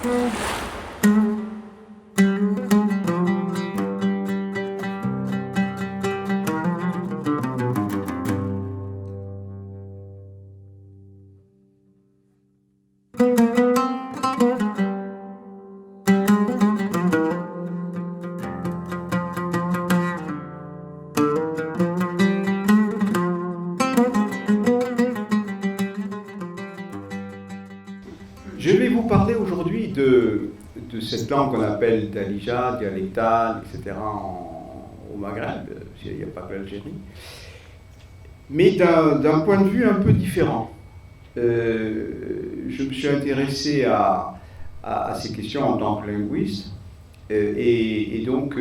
Je vais vous parler aujourd'hui de cette langue qu'on appelle Dalija, dialectale, etc. au Maghreb, il n'y a pas que l'Algérie, mais d'un point de vue un peu différent. Je me suis intéressé à ces questions en tant que linguiste, et donc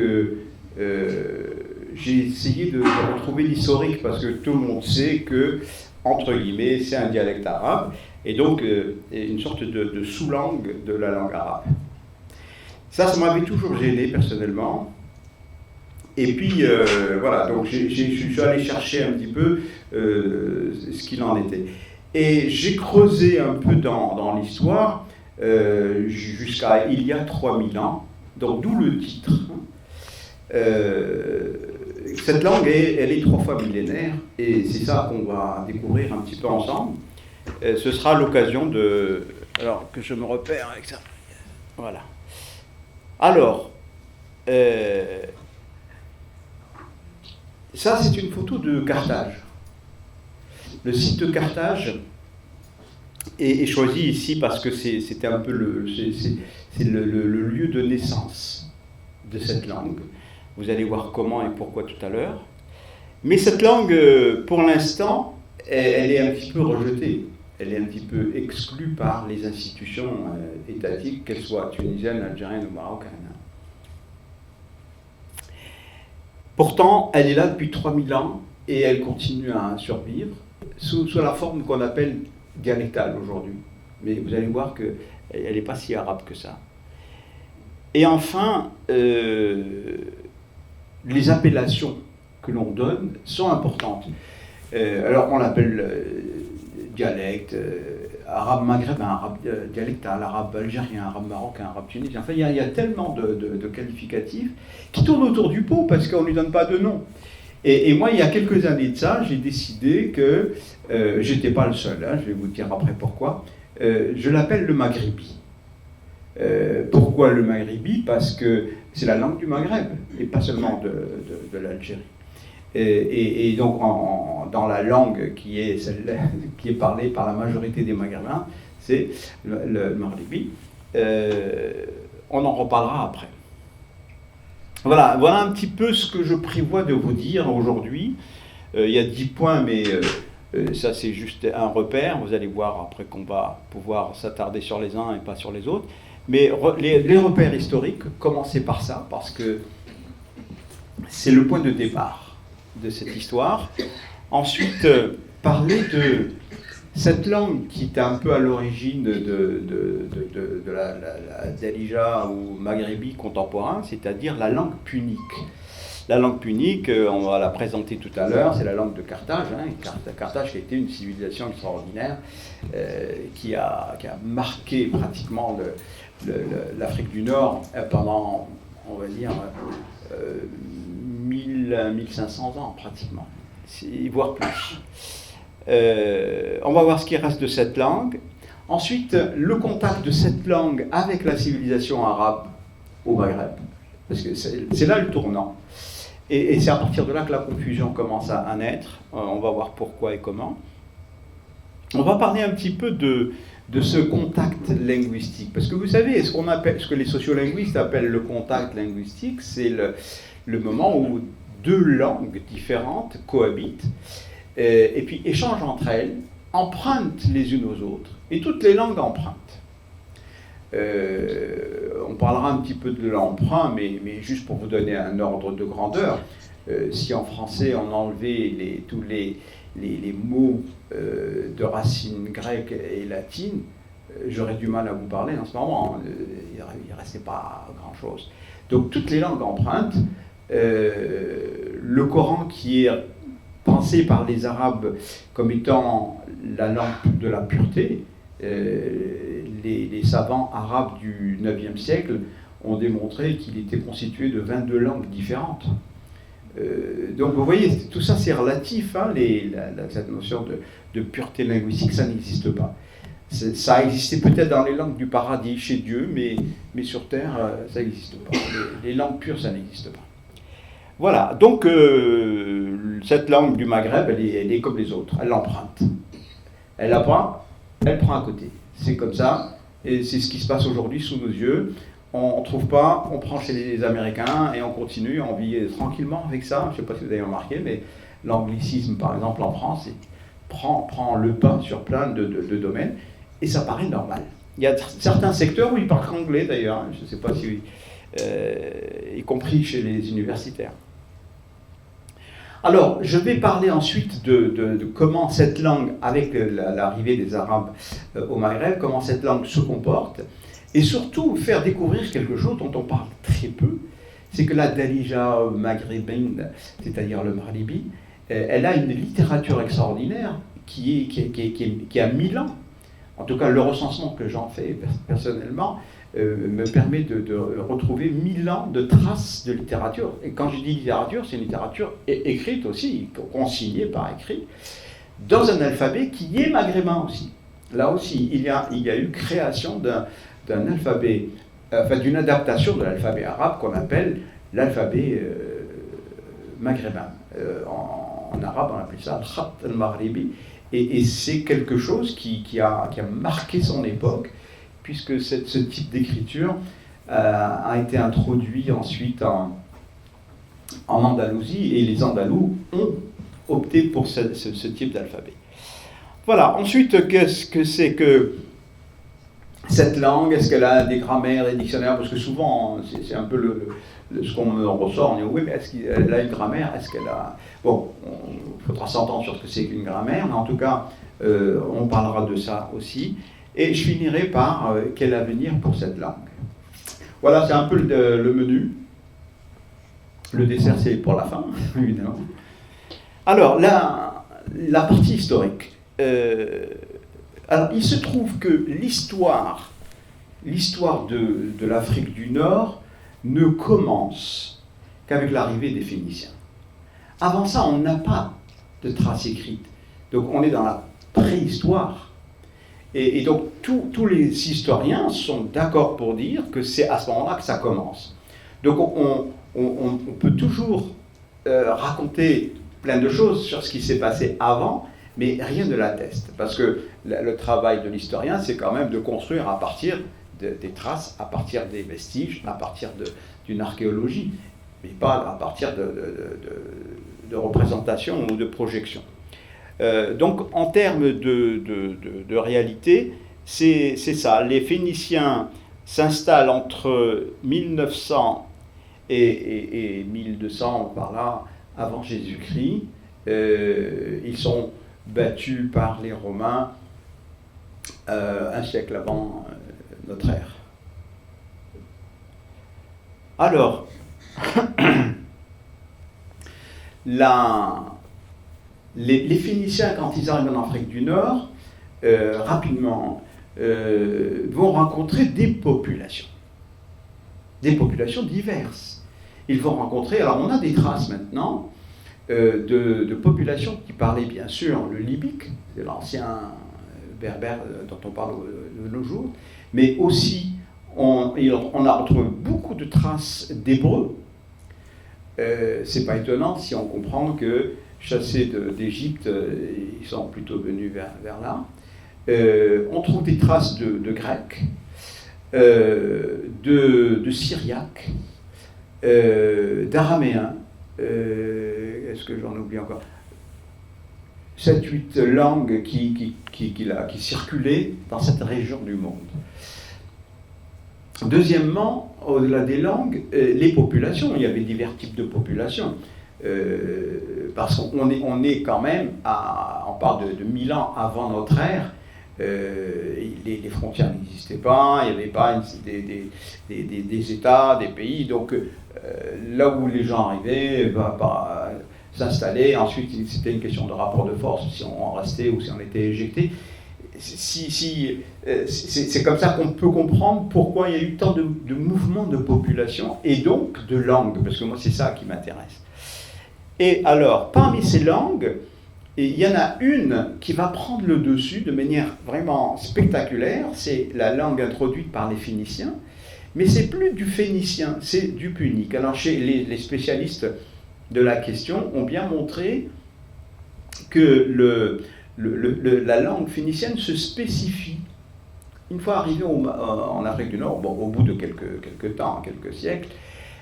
j'ai essayé de retrouver l'historique, parce que tout le monde sait que, entre guillemets, c'est un dialecte arabe, et donc une sorte de sous-langue de la langue arabe. Ça m'avait toujours gêné personnellement. Et puis voilà, donc je suis allé chercher un petit peu ce qu'il en était. Et j'ai creusé un peu dans l'histoire jusqu'à il y a 3000 ans, donc d'où le titre. Cette langue, elle est 3 fois millénaire, et c'est ça qu'on va découvrir un petit peu ensemble. Ce sera l'occasion de... Alors, que je me repère avec ça. Voilà. Alors, ça, c'est une photo de Carthage. Le site de Carthage est choisi ici parce que c'était un peu le lieu de naissance de cette langue. Vous allez voir comment et pourquoi tout à l'heure. Mais cette langue, pour l'instant, elle est un petit peu rejetée. Elle est un petit peu exclue par les institutions étatiques, qu'elles soient tunisiennes, algériennes ou marocaines. Pourtant, elle est là depuis 3000 ans et elle continue à survivre sous la forme qu'on appelle dialectale aujourd'hui. Mais vous allez voir qu'elle n'est pas si arabe que ça. Et enfin, les appellations que l'on donne sont importantes. Alors on l'appelle dialecte, arabe maghrébin, arabe dialectal, arabe algérien, arabe marocain, arabe tunisien. Enfin, il y a tellement de qualificatifs qui tournent autour du pot parce qu'on ne lui donne pas de nom. Et moi, il y a quelques années de ça, j'ai décidé que, j'étais pas le seul, hein, je vais vous dire après pourquoi, je l'appelle le maghribi. Pourquoi le maghribi? Parce que c'est la langue du Maghreb, et pas seulement de l'Algérie. Et donc, dans la langue qui est parlée par la majorité des Maghrébins, c'est le maghribi. On en reparlera après. Voilà un petit peu ce que je prévois de vous dire aujourd'hui. Il y a 10 points, mais ça c'est juste un repère. Vous allez voir après qu'on va pouvoir s'attarder sur les uns et pas sur les autres. Mais les repères historiques, commencez par ça, parce que c'est le point de départ de cette histoire. Ensuite, parler de cette langue qui est un peu à l'origine de la Dalija ou maghrébi contemporain, c'est-à-dire la langue punique. La langue punique, on va la présenter tout à l'heure, c'est la langue de Carthage. Carthage qui a été une civilisation extraordinaire qui a marqué pratiquement l'Afrique du Nord pendant, on va dire, 1500 ans pratiquement, voire plus. On va voir ce qui reste de cette langue. Ensuite, le contact de cette langue avec la civilisation arabe au Maghreb, parce que c'est là le tournant. Et c'est à partir de là que la confusion commence à naître. On va voir pourquoi et comment. On va parler un petit peu de ce contact linguistique, parce que vous savez, ce que les sociolinguistes appellent le contact linguistique, c'est le moment où 2 langues différentes cohabitent, et puis échangent entre elles, empruntent les unes aux autres, et toutes les langues empruntent. On parlera un petit peu de l'emprunt, mais juste pour vous donner un ordre de grandeur, si en français on enlevait tous les mots de racines grecques et latines, j'aurais du mal à vous parler en ce moment, il ne restait pas grand-chose. Donc toutes les langues empruntent. Le Coran, qui est pensé par les Arabes comme étant la langue de la pureté, les savants arabes du IXe siècle ont démontré qu'il était constitué de 22 langues différentes. Donc vous voyez, tout ça c'est relatif, hein, cette notion de pureté linguistique, ça n'existe pas. Ça a existé peut-être dans les langues du paradis chez Dieu, mais sur Terre, ça n'existe pas. Les langues pures, ça n'existe pas. Voilà, donc cette langue du Maghreb, elle est comme les autres, elle l'emprunte. Elle apprend, elle prend à côté. C'est comme ça, et c'est ce qui se passe aujourd'hui sous nos yeux. On ne trouve pas, on prend chez les Américains et on continue, on vit tranquillement avec ça. Je ne sais pas si vous avez remarqué, mais l'anglicisme, par exemple, en France, prend le pas sur plein de domaines et ça paraît normal. Il y a certains secteurs où ils parlent anglais d'ailleurs, hein, je ne sais pas si, y compris chez les universitaires. Alors, je vais parler ensuite de comment cette langue, avec l'arrivée des Arabes au Maghreb, comment cette langue se comporte. Et surtout, faire découvrir quelque chose dont on parle très peu, c'est que la Darija maghrébine, c'est-à-dire le Maghribi, elle a une littérature extraordinaire qui a 1000 ans. En tout cas, le recensement que j'en fais personnellement me permet de retrouver 1000 ans de traces de littérature. Et quand je dis littérature, c'est une littérature écrite aussi, consignée par écrit, dans un alphabet qui est maghrébin aussi. Là aussi, il y a eu création d'un alphabet, enfin d'une adaptation de l'alphabet arabe qu'on appelle l'alphabet maghrébin. En arabe, on appelle ça Khat al-Maghribi, et c'est quelque chose qui a marqué son époque, puisque ce type d'écriture a été introduit ensuite en Andalousie, et les Andalous ont opté pour ce type d'alphabet. Voilà, ensuite, qu'est-ce que c'est que cette langue? Est-ce qu'elle a des grammaires, des dictionnaires? Parce que souvent, c'est un peu ce qu'on me ressort. On dit, oui, mais est-ce qu'elle a une grammaire? Est-ce qu'elle a... Bon, il faudra s'entendre sur ce que c'est qu'une grammaire, mais en tout cas, on parlera de ça aussi. Et je finirai par quel avenir pour cette langue. Voilà, c'est un peu le menu. Le dessert, c'est pour la fin, évidemment. Alors, la partie historique. Alors, il se trouve que l'histoire de l'Afrique du Nord ne commence qu'avec l'arrivée des Phéniciens. Avant ça, on n'a pas de traces écrites. Donc, on est dans la préhistoire. Et donc, tous les historiens sont d'accord pour dire que c'est à ce moment-là que ça commence. Donc, on peut toujours raconter plein de choses sur ce qui s'est passé avant, mais rien ne l'atteste, parce que le travail de l'historien, c'est quand même de construire à partir des traces, à partir des vestiges, à partir d'une archéologie, mais pas à partir de représentations ou de projections. Donc, en termes de réalité, c'est ça. Les Phéniciens s'installent entre 1900 et 1200, par là, avant Jésus-Christ. Ils sont battus par les Romains un siècle avant notre ère. Alors, les Phéniciens, quand ils arrivent en Afrique du Nord, rapidement, vont rencontrer des populations diverses. Ils vont rencontrer, alors on a des traces maintenant, de populations qui parlaient bien sûr le libyque, c'est l'ancien berbère dont on parle de nos jours, mais aussi on a retrouvé beaucoup de traces d'hébreux. C'est pas étonnant si on comprend que chassés d'Égypte, ils sont plutôt venus vers là. On trouve des traces de grecs, de syriaques, d'araméens. Est-ce que j'en oublie encore? 7-8 langues qui circulaient dans cette région du monde. Deuxièmement, au-delà des langues, les populations, il y avait divers types de populations. Parce qu'on est quand même, on parle de 1000 ans avant notre ère, les frontières n'existaient pas, il n'y avait pas des États, des pays, donc là où les gens arrivaient, s'installer, ensuite c'était une question de rapport de force, si on restait ou si on était éjecté. c'est comme ça qu'on peut comprendre pourquoi il y a eu tant de mouvements de population et donc de langues, parce que moi c'est ça qui m'intéresse. Et alors, parmi ces langues, il y en a une qui va prendre le dessus de manière vraiment spectaculaire, c'est la langue introduite par les Phéniciens, mais c'est plus du phénicien, c'est du punique. Alors chez les spécialistes de la question ont bien montré que la langue phénicienne se spécifie. Une fois arrivée en Afrique du Nord, au bout de quelques temps, quelques siècles,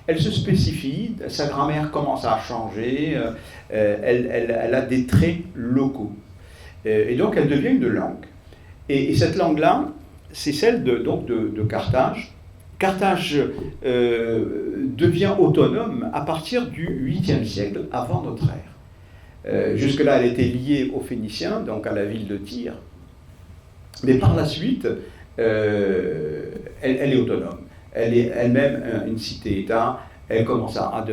elle se spécifie, sa grammaire commence à changer, elle a des traits locaux. Et donc elle devient une langue. Et cette langue-là, c'est celle de Carthage. Carthage devient autonome à partir du 8e siècle avant notre ère. Jusque-là, elle était liée aux Phéniciens, donc à la ville de Tyr. Mais par la suite, elle est autonome. Elle est elle-même une cité-État. Elle commence à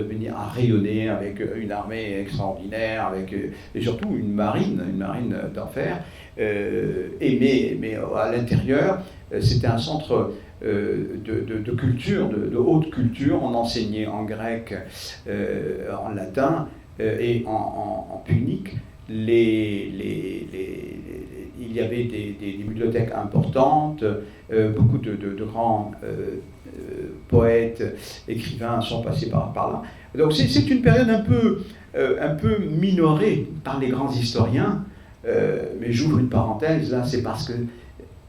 rayonner avec une armée extraordinaire, et surtout une marine d'enfer. Mais à l'intérieur, c'était un centre de culture, de haute culture. On enseignait en grec, en latin et en punique. Il y avait des bibliothèques importantes, beaucoup de grands poètes, écrivains sont passés par là. Donc c'est une période un peu minorée par les grands historiens, mais j'ouvre une parenthèse, là c'est parce que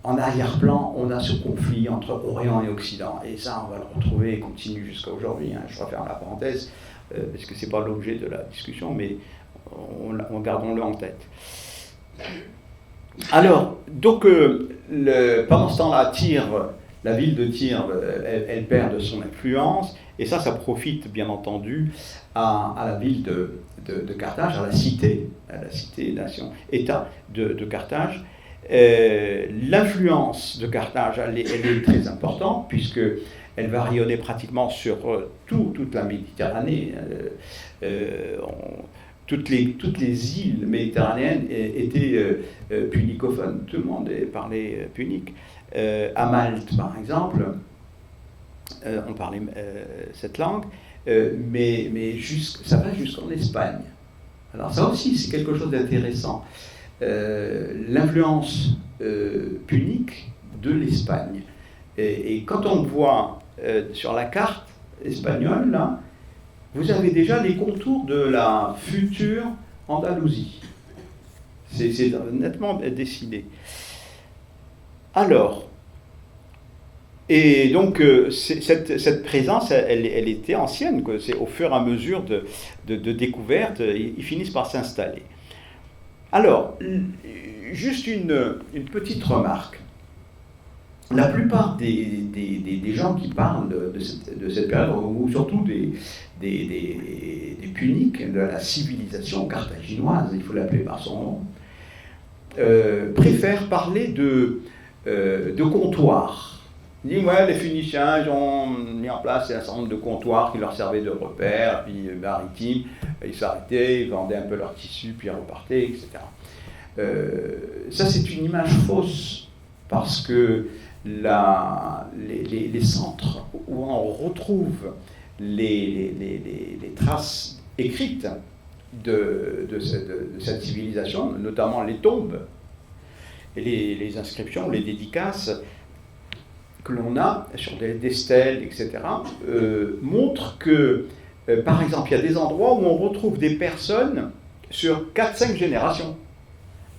en arrière-plan, on a ce conflit entre Orient et Occident, et ça on va le retrouver et continue jusqu'à aujourd'hui, hein. Je referme la parenthèse, parce que c'est pas l'objet de la discussion, mais gardons-le en tête. Alors, donc, pendant ce temps-là, la ville de Tyr, elle perd de son influence, et ça profite bien entendu à la ville de Carthage, à la cité-nation, État de Carthage. L'influence de Carthage, elle est très importante, puisqu'elle va rayonner pratiquement sur toute la Méditerranée. Toutes les îles méditerranéennes étaient punicophones, tout le monde parlait punique. À Malte, par exemple, on parlait cette langue, mais ça va jusqu'en Espagne. Alors ça aussi, c'est quelque chose d'intéressant. L'influence punique de l'Espagne. Et quand on voit sur la carte espagnole, là, vous avez déjà les contours de la future Andalousie. C'est nettement dessiné. Alors, et donc cette présence, elle était ancienne, quoi. C'est au fur et à mesure de découvertes, ils finissent par s'installer. Alors, juste une petite remarque. La plupart des gens qui parlent de cette période, ou surtout des puniques, de la civilisation carthaginoise, il faut l'appeler par son nom, préfèrent parler de comptoirs. Ils disent, ouais, les Phéniciens, ils ont mis en place un certain nombre de comptoirs qui leur servaient de repères, puis maritimes, ils s'arrêtaient, ils vendaient un peu leur tissu, puis ils repartaient, etc. Ça, c'est une image fausse, parce que les centres où on retrouve les traces écrites de cette civilisation, notamment les tombes et les inscriptions, les dédicaces que l'on a sur des stèles, etc., montrent que, par exemple, il y a des endroits où on retrouve des personnes sur 4-5 générations.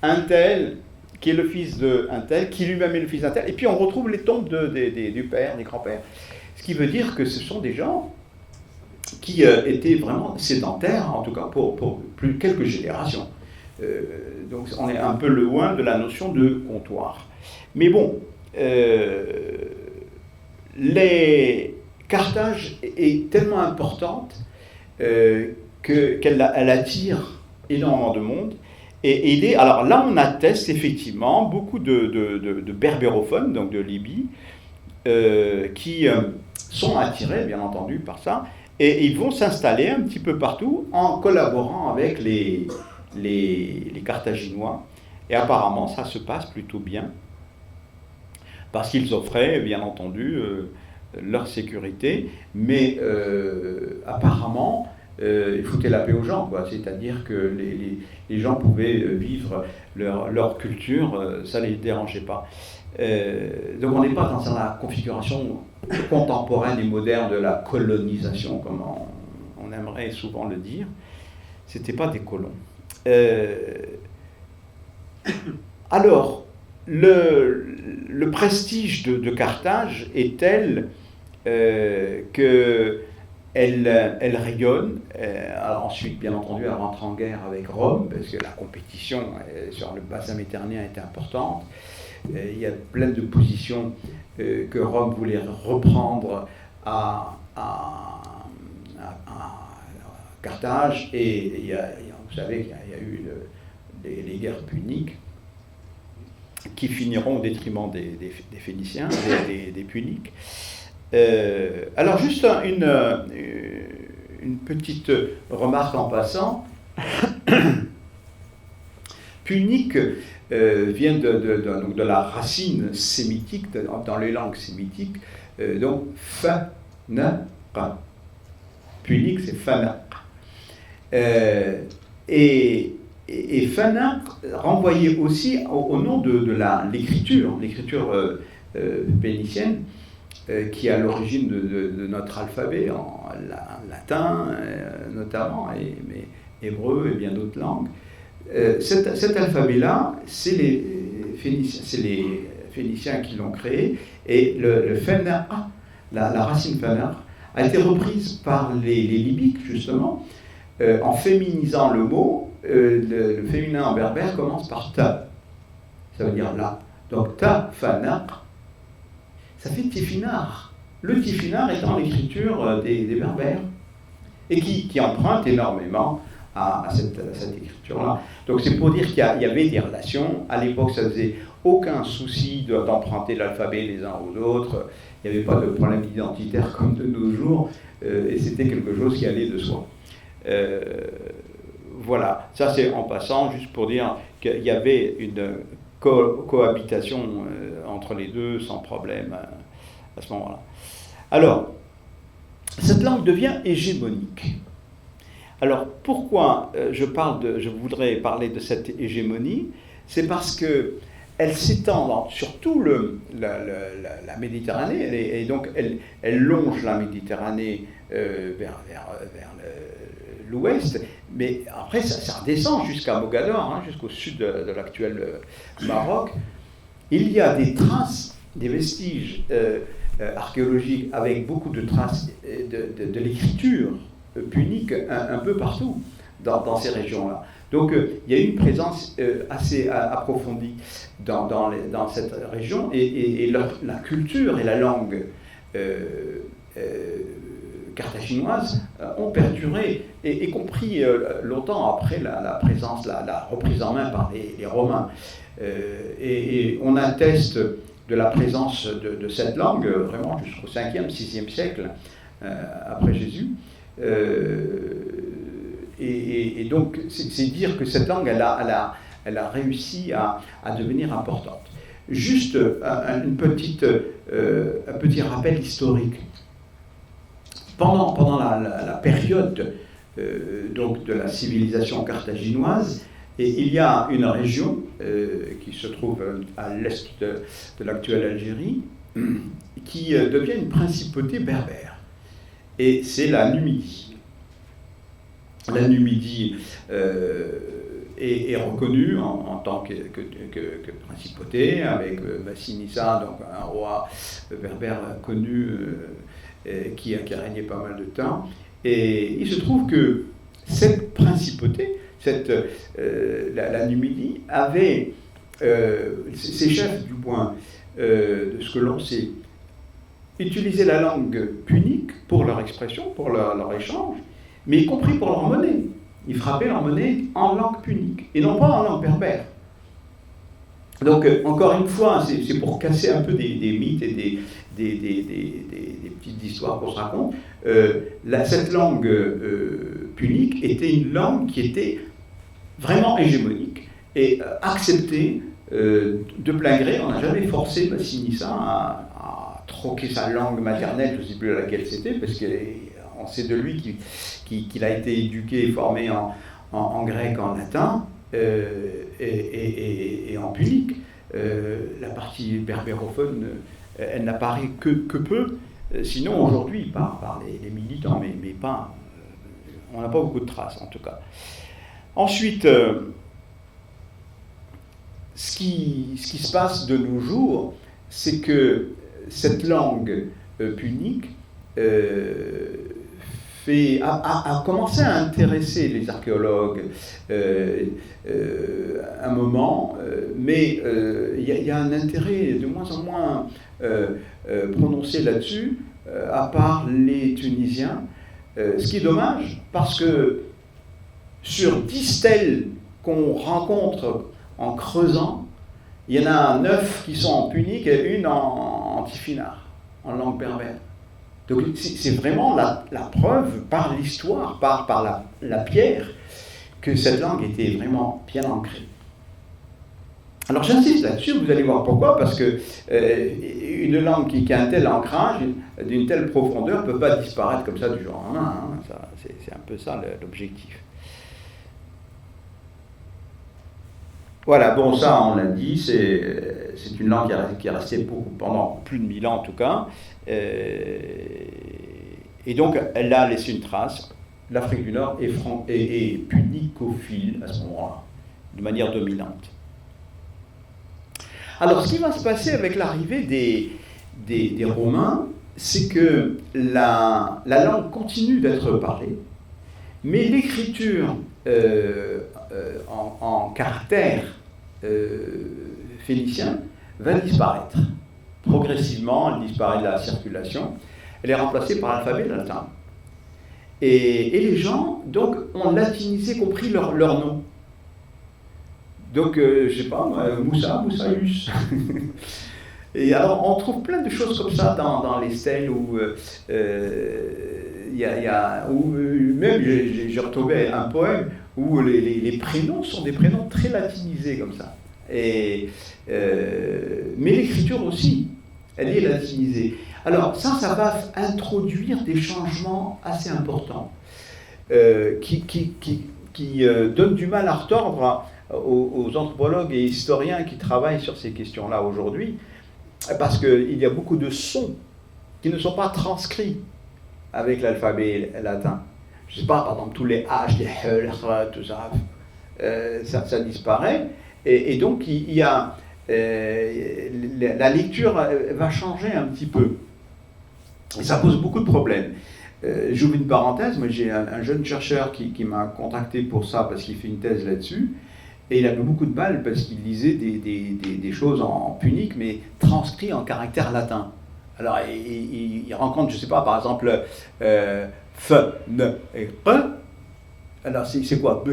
Un tel qui est le fils d'un tel, qui lui-même est le fils d'un tel, et puis on retrouve les tombes du père, des grands-pères. Ce qui veut dire que ce sont des gens qui étaient vraiment sédentaires, en tout cas pour plus quelques générations. Donc on est un peu loin de la notion de comptoir. Mais bon, Carthage est tellement importante qu'elle attire énormément de monde. Et alors là, on atteste effectivement beaucoup de berbérophones, donc de Libye, qui sont attirés, bien entendu, par ça, et ils vont s'installer un petit peu partout en collaborant avec les Carthaginois Et apparemment, ça se passe plutôt bien, parce qu'ils offraient, bien entendu, leur sécurité, mais apparemment, ils foutaient la paix aux gens, quoi. C'est-à-dire que les gens pouvaient vivre leur culture, ça ne les dérangeait pas. Donc on n'est pas dans la configuration contemporaine et moderne de la colonisation, comme on aimerait souvent le dire. Ce n'étaient pas des colons. Alors, le prestige de Carthage est tel qu'elle rayonne. Alors ensuite, bien entendu, elle rentre en guerre avec Rome, parce que la compétition sur le bassin méditerranéen était importante. Il y a plein de positions que Rome voulait reprendre à Carthage, et vous savez qu'il y a eu les guerres puniques qui finiront au détriment des Phéniciens, des Puniques. Alors juste une petite remarque en passant. Punique vient de la racine sémitique, dans les langues sémitiques, donc fanaq. Punique, c'est fanaq. Et fanaq renvoyait aussi au nom de l'écriture phénicienne, qui est à l'origine de notre alphabet, en latin notamment, mais hébreu et bien d'autres langues. Cet alphabet-là, c'est les Phéniciens qui l'ont créé, et le fanaq, la racine fanaq, a été reprise par les Libyques, justement, en féminisant le mot. Le féminin en berbère commence par ta, ça veut dire là. Donc ta, fanaq, ça fait tifinagh. Le tifinagh étant l'écriture des berbères, et qui emprunte énormément à cette écriture-là. Donc c'est pour dire qu'il y avait des relations. À l'époque, ça ne faisait aucun souci d'emprunter l'alphabet les uns aux autres. Il n'y avait pas de problème identitaire comme de nos jours, et c'était quelque chose qui allait de soi. Voilà, ça c'est en passant, juste pour dire qu'il y avait une cohabitation entre les deux sans problème à ce moment-là. Alors, cette langue devient hégémonique. Alors, pourquoi je voudrais parler de cette hégémonie? C'est parce qu'elle s'étend sur tout la Méditerranée, et donc elle longe la Méditerranée vers l'ouest, mais après ça redescend jusqu'à Mogador, jusqu'au sud de l'actuel Maroc. Il y a des traces, des vestiges archéologiques avec beaucoup de traces de l'écriture punique un peu partout dans ces régions-là. Donc il y a une présence assez approfondie dans cette région, et la culture et la langue carthaginoise ont perduré, y compris longtemps après la présence, la reprise en main par les Romains. Et on atteste de la présence de cette langue vraiment jusqu'au 5e, 6e siècle après Jésus. Et donc, c'est dire que cette langue, elle a réussi à devenir importante. Juste un petit rappel historique. Pendant la période donc de la civilisation carthaginoise, et il y a une région qui se trouve à l'est de l'actuelle Algérie, qui devient une principauté berbère. Et c'est la Numidie. La Numidie est reconnue en tant que principauté, avec Massinissa, donc un roi berbère connu qui a régné pas mal de temps. Et il se trouve que cette principauté, la Numidie, avait ses chefs, du moins de ce que l'on sait, utilisé la langue punique pour leur expression, pour leur échange, mais y compris pour leur monnaie. Ils frappaient leur monnaie en langue punique, et non pas en langue berbère. Donc, encore une fois, c'est pour casser un peu des mythes et des petites histoires qu'on se raconte. Cette langue punique était une langue qui était vraiment hégémonique, et accepté de plein gré. On n'a jamais forcé Massinissa à troquer sa langue maternelle, je ne sais plus laquelle c'était, parce qu'on sait de lui qu'il a été éduqué et formé en grec, en latin et en punique. La partie berbérophone, elle n'apparaît que peu, sinon aujourd'hui par les militants, mais pas, on n'a pas beaucoup de traces en tout cas. Ensuite, ce qui se passe de nos jours, c'est que cette langue punique a commencé à intéresser les archéologues un moment, mais il y a un intérêt de moins en moins prononcé là-dessus, à part les Tunisiens, ce qui est dommage, parce que sur 10 stèles qu'on rencontre en creusant, il y en a 9 qui sont en punique et une en tifinagh, en langue berbère. Donc c'est vraiment la preuve par l'histoire, par la pierre, que cette langue était vraiment bien ancrée. Alors j'insiste là-dessus, vous allez voir pourquoi, parce que une langue qui a un tel ancrage, d'une telle profondeur, ne peut pas disparaître comme ça du jour au lendemain. Hein. C'est un peu ça l'objectif. Voilà, bon, ça on l'a dit, c'est une langue qui est restée pendant plus de 1000 ans en tout cas, et donc elle a laissé une trace. L'Afrique du Nord est punicophile à ce moment-là, de manière dominante. Alors ce qui va se passer avec l'arrivée des Romains, c'est que la langue continue d'être parlée, mais l'écriture en caractère phénicien va disparaître. Progressivement, elle disparaît de la circulation. Elle est remplacée par l'alphabet latin. Et les gens, donc, ont latinisé, compris leur nom. Donc, je ne sais pas, Moussa, Moussaïus. Et alors, on trouve plein de choses comme ça dans les stèles où même j'ai retrouvé un poème où les prénoms sont des prénoms très latinisés comme ça. Mais l'écriture aussi, elle est latinisée. Alors ça va introduire des changements assez importants qui donnent du mal à retordre aux anthropologues et historiens qui travaillent sur ces questions-là aujourd'hui, parce qu'il y a beaucoup de sons qui ne sont pas transcrits avec l'alphabet latin. Je ne sais pas, par exemple, tous les H, les H, tout ça, ça disparaît. Et donc, il y a, la lecture va changer un petit peu. Et ça pose beaucoup de problèmes. J'ouvre une parenthèse, moi j'ai un jeune chercheur qui m'a contacté pour ça, parce qu'il fait une thèse là-dessus. Et il avait beaucoup de mal parce qu'il lisait des choses en punique, mais transcrits en caractère latin. Alors, il rencontre, je ne sais pas, par exemple, F, N et P. Alors, c'est quoi?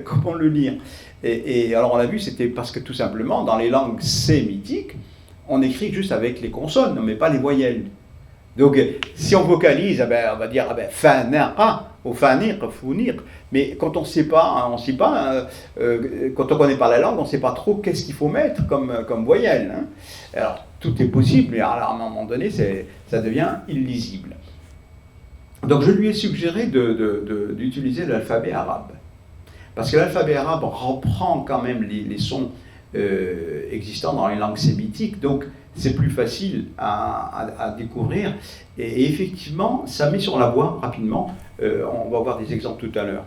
Comment le lire? Et alors, on l'a vu, c'était parce que tout simplement, dans les langues sémitiques, on écrit juste avec les consonnes, mais pas les voyelles. Donc, si on vocalise, on va dire fanara ou fanir, founir. Mais quand on ne sait pas, quand on ne connaît pas la langue, on ne sait pas trop qu'est-ce qu'il faut mettre comme voyelle. Hein. Alors, tout est possible, mais alors, à un moment donné, ça devient illisible. Donc, je lui ai suggéré d'utiliser l'alphabet arabe. Parce que l'alphabet arabe reprend quand même les sons existants dans les langues sémitiques, donc c'est plus facile à découvrir. Et effectivement, ça met sur la voie rapidement. On va voir des exemples tout à l'heure.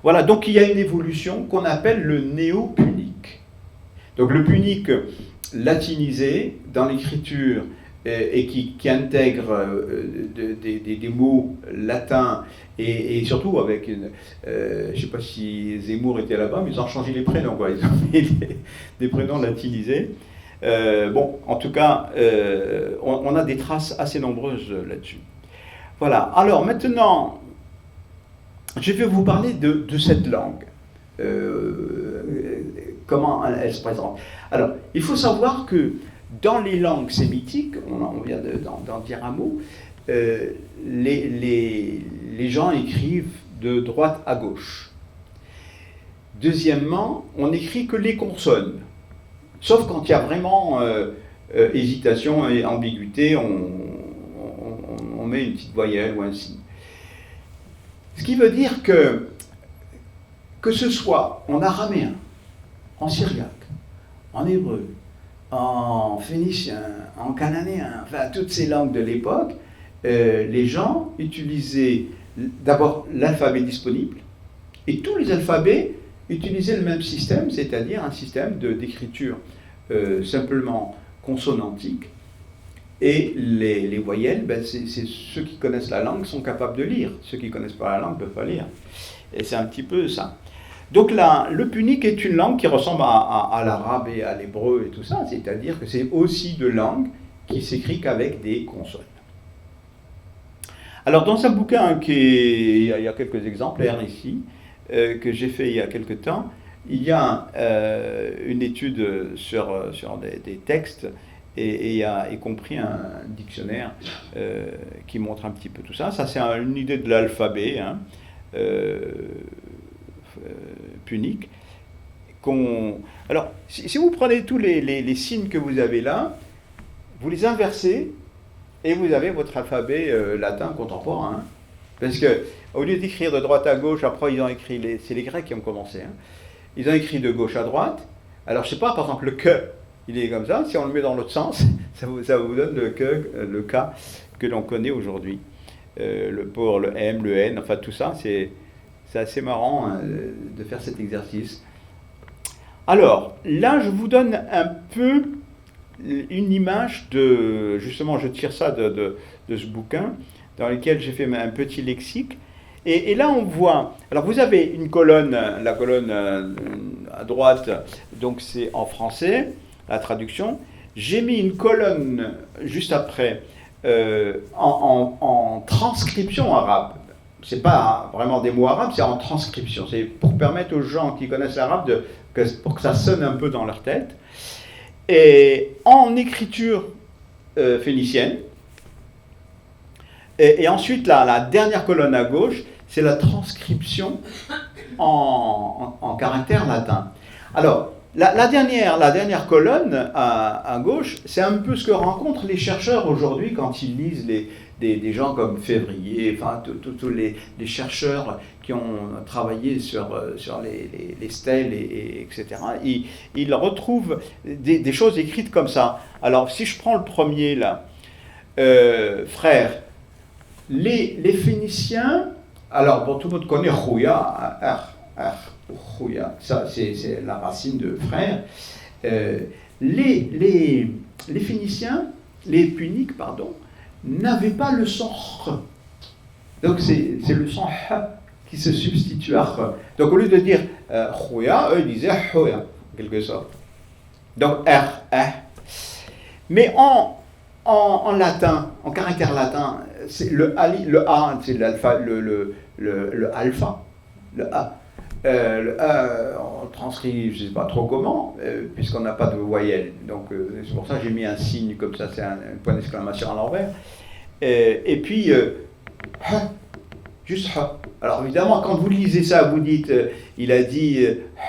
Voilà, donc il y a une évolution qu'on appelle le néo-punique. Donc le punique latinisé dans l'écriture et qui intègre des mots latins et surtout avec je ne sais pas si Zemmour était là-bas, mais ils ont changé les prénoms, quoi. Ils ont mis des prénoms latinisés. Bon, en tout cas, on a des traces assez nombreuses là-dessus. Voilà, alors maintenant, je vais vous parler de cette langue. Comment elle se présente. Alors, il faut savoir que dans les langues sémitiques, on vient d'en dire un mot, les gens écrivent de droite à gauche. Deuxièmement, on n'écrit que les consonnes. Sauf quand il y a vraiment hésitation et ambiguïté, on met une petite voyelle ou un signe. Ce qui veut dire que ce soit en araméen, en syriaque, en hébreu, en phénicien, en cananéen, enfin toutes ces langues de l'époque, les gens utilisaient d'abord l'alphabet disponible, et tous les alphabets utilisaient le même système, c'est-à-dire un système d'écriture simplement consonantique, et les voyelles, ben c'est ceux qui connaissent la langue sont capables de lire, ceux qui ne connaissent pas la langue ne peuvent pas lire. Et c'est un petit peu ça. Donc là, le punique est une langue qui ressemble à l'arabe et à l'hébreu et tout ça, c'est-à-dire que c'est aussi de langues qui s'écrit qu'avec des consonnes. Alors dans un bouquin il y a quelques exemplaires ici, que j'ai fait il y a quelque temps, il y a une étude sur des textes, et il y a y compris un dictionnaire qui montre un petit peu tout ça. Ça c'est une idée de l'alphabet, hein, punique. Alors, si vous prenez tous les signes que vous avez là, vous les inversez, et vous avez votre alphabet latin contemporain. Hein. Parce que, au lieu d'écrire de droite à gauche, après ils ont écrit, c'est les Grecs qui ont commencé, hein. Ils ont écrit de gauche à droite. Alors, je sais pas, par exemple, le que, il est comme ça. Si on le met dans l'autre sens, ça vous donne le K que l'on connaît aujourd'hui. Le pour, le M, le N, enfin tout ça, c'est assez marrant hein, de faire cet exercice. Alors, là, je vous donne un peu une image de... Justement, je tire ça de ce bouquin, dans lequel j'ai fait un petit lexique. Et là, on voit... Alors, vous avez une colonne, la colonne à droite, donc c'est en français, la traduction. J'ai mis une colonne juste après, en transcription arabe. C'est pas vraiment des mots arabes, c'est en transcription. C'est pour permettre aux gens qui connaissent l'arabe pour que ça sonne un peu dans leur tête. Et en écriture phénicienne. Et ensuite, la dernière colonne à gauche, c'est la transcription en caractère latin. Alors, la dernière colonne à gauche, c'est un peu ce que rencontrent les chercheurs aujourd'hui quand ils lisent des gens comme Février, enfin tous les chercheurs qui ont travaillé sur les stèles, etc. Ils retrouvent des choses écrites comme ça. Alors, si je prends le premier là, frère, les Phéniciens, alors bon, tout le monde connaît Khouya, Khouya, ça c'est la racine de frère. Les Phéniciens, les Puniques, pardon, n'avaient pas le son R. Donc c'est le son H qui se substitue à R. Donc au lieu de dire Khouya, eux ils disaient Khouya, en quelque sorte. Donc R, R. Mais en latin, en caractère latin, c'est le A, c'est l'alpha, le alpha, le A. Le A, on transcrit, je ne sais pas trop comment, puisqu'on n'a pas de voyelle. Donc c'est pour ça que j'ai mis un signe comme ça, c'est un point d'exclamation à l'envers. Et puis, H, juste H. Alors évidemment, quand vous lisez ça, vous dites, il a dit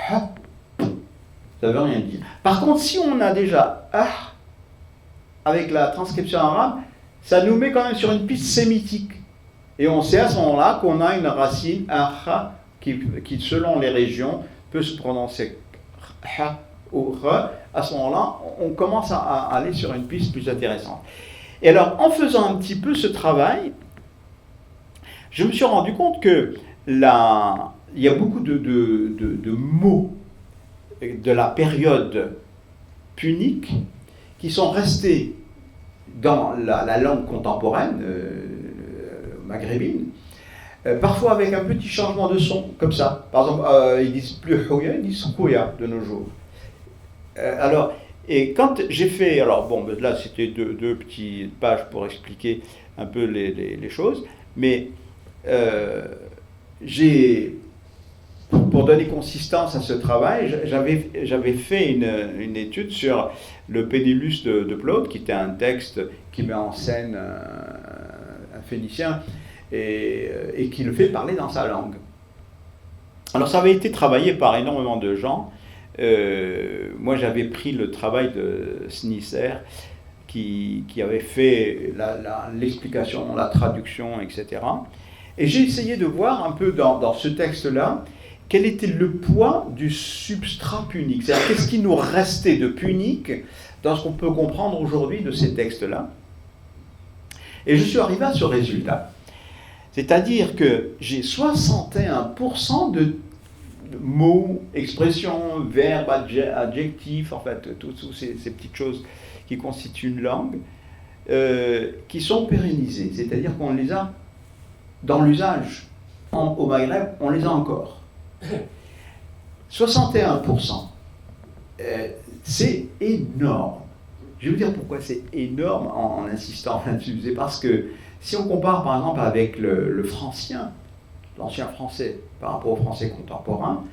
H, ça ne veut rien dire. Par contre, si on a déjà H, avec la transcription arabe, ça nous met quand même sur une piste sémitique. Et on sait à ce moment-là qu'on a une racine, un H, qui selon les régions, peut se prononcer H ou R. À ce moment-là, on commence à aller sur une piste plus intéressante. Et alors, en faisant un petit peu ce travail, je me suis rendu compte que il y a beaucoup de mots de la période punique qui sont restés dans la langue contemporaine maghrébine, parfois avec un petit changement de son, comme ça. Par exemple, ils disent plus Khouya, ils disent Khouya de nos jours. Alors, et quand j'ai fait, alors bon, là c'était deux petites pages pour expliquer un peu les choses, mais pour donner consistance à ce travail, j'avais fait une étude sur le Pénélus de Plaute, qui était un texte qui met en scène un Phénicien et qui le fait parler dans sa langue. Alors ça avait été travaillé par énormément de gens. Moi j'avais pris le travail de Snisser qui avait fait l'explication, la traduction, etc. Et j'ai essayé de voir un peu dans ce texte-là quel était le poids du substrat punique. C'est-à-dire qu'est-ce qui nous restait de punique dans ce qu'on peut comprendre aujourd'hui de ces textes-là. Et je suis arrivé à ce résultat. C'est-à-dire que j'ai 61% de mots, expressions, verbes, adjectifs, en fait, toutes ces petites choses qui constituent une langue, qui sont pérennisées. C'est-à-dire qu'on les a dans l'usage. Au Maghreb, on les a encore. 61%. C'est énorme. Je vais vous dire pourquoi c'est énorme en insistant là-dessus. C'est parce que si on compare par exemple avec le francien, l'ancien français par rapport au français contemporain,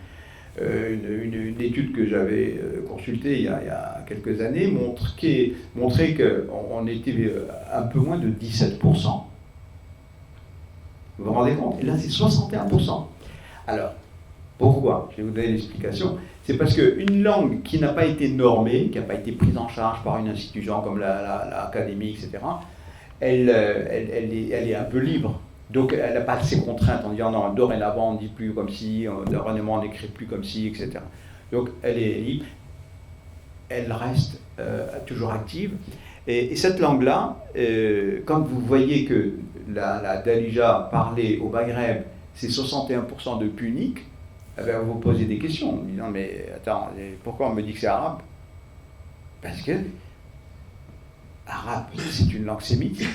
une étude que j'avais consultée il y a quelques années montrait qu'on était un peu moins de 17%. Vous vous rendez compte? Et là, c'est 61%. Alors, pourquoi? Je vais vous donner l'explication. C'est parce qu'une langue qui n'a pas été normée, qui n'a pas été prise en charge par une institution comme l'académie, etc., elle est un peu libre. Donc elle n'a pas ces contraintes en disant non, dorénavant on ne dit plus comme ci, dorénavant on n'écrit plus comme ci, etc. Donc elle est libre, elle reste toujours active. Et cette langue-là, quand vous voyez que la Dalija parlée au Maghreb, c'est 61% de punique, eh bien, vous vous posez des questions en disant mais attends, pourquoi on me dit que c'est arabe? Parce que arabe, c'est une langue sémitique.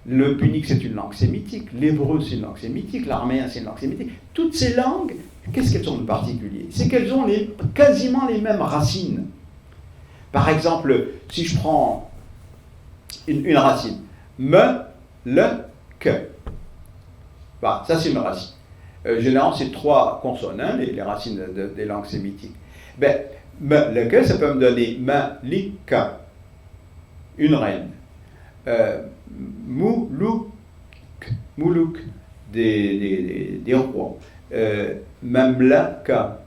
Le punique, c'est une langue sémitique. L'hébreu, c'est une langue sémitique. L'araméen, c'est une langue sémitique. Toutes ces langues, qu'est-ce qu'elles ont de particulier? C'est qu'elles ont quasiment les mêmes racines. Par exemple, si je prends une racine, me, le, que. Voilà, ça c'est une racine. Généralement, c'est 3 consonnes, hein, les racines des langues sémitiques. Ben, me, le, que, ça peut me donner ma, li, ka. Une reine. Moulouk, des rois. Mamlaka,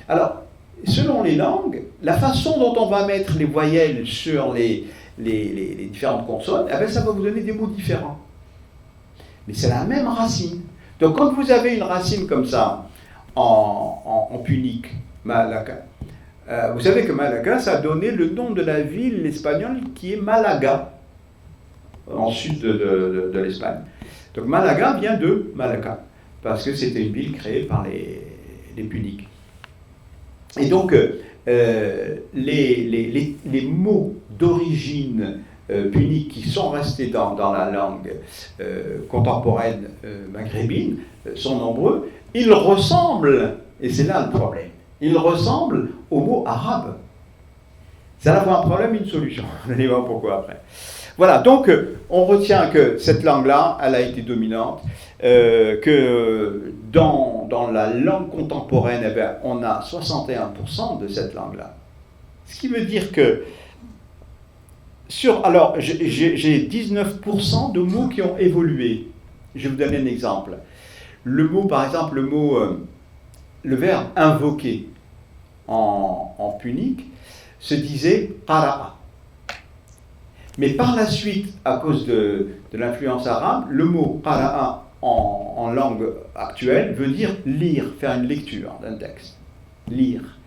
alors, selon les langues, la façon dont on va mettre les voyelles sur les différentes consonnes, eh bien, ça va vous donner des mots différents. Mais c'est la même racine. Donc, quand vous avez une racine comme ça, en punique, Malaka, vous savez que Malaga, ça a donné le nom de la ville espagnole qui est Malaga, en sud de l'Espagne. Donc Malaga vient de Malaca, parce que c'était une ville créée par les Puniques. Et donc, les mots d'origine punique qui sont restés dans la langue contemporaine maghrébine sont nombreux. Ils ressemblent, et c'est là le problème, ils ressemblent au mot arabe. C'est à la fois un problème et une solution. Vous allez voir pourquoi après. Voilà, donc on retient que cette langue-là, elle a été dominante, que dans la langue contemporaine, eh bien, on a 61% de cette langue-là. Ce qui veut dire que, alors j'ai 19% de mots qui ont évolué. Je vais vous donner un exemple. Le mot, par exemple, le verbe invoquer en punique se disait qara'a. Mais par la suite, à cause de l'influence arabe, le mot qara'a en langue actuelle veut dire lire, faire une lecture d'un texte. Lire.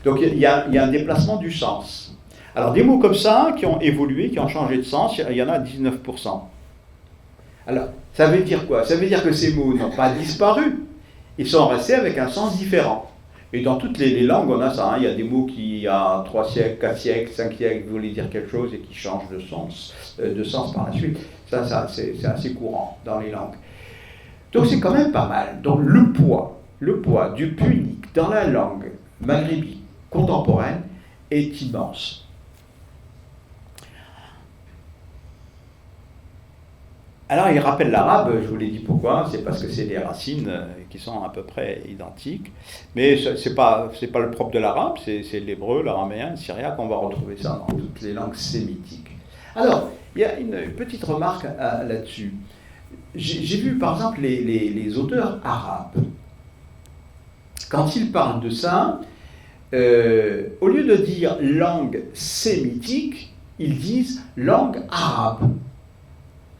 Donc il y a un déplacement du sens. Alors des mots comme ça qui ont évolué, qui ont changé de sens, il y en a 19%. Alors, ça veut dire quoi? Ça veut dire que ces mots n'ont pas disparu. Ils sont restés avec un sens différent. Et dans toutes les langues, on a ça. Hein. Il y a des mots qui, il y a 3 siècles, 4 siècles, 5 siècles, voulaient dire quelque chose et qui changent de sens par la suite. Ça c'est assez courant dans les langues. Donc c'est quand même pas mal. Donc le poids du punique dans la langue maghrébine contemporaine est immense. Alors il rappelle l'arabe, je vous l'ai dit pourquoi, c'est parce que c'est des racines qui sont à peu près identiques, mais c'est pas le propre de l'arabe, c'est l'hébreu, l'araméen, le syriaque, on va retrouver ça dans toutes les langues sémitiques. Alors, il y a une petite remarque là-dessus. j'ai vu par exemple les auteurs arabes, quand ils parlent de ça, au lieu de dire langue sémitique, ils disent langue arabe.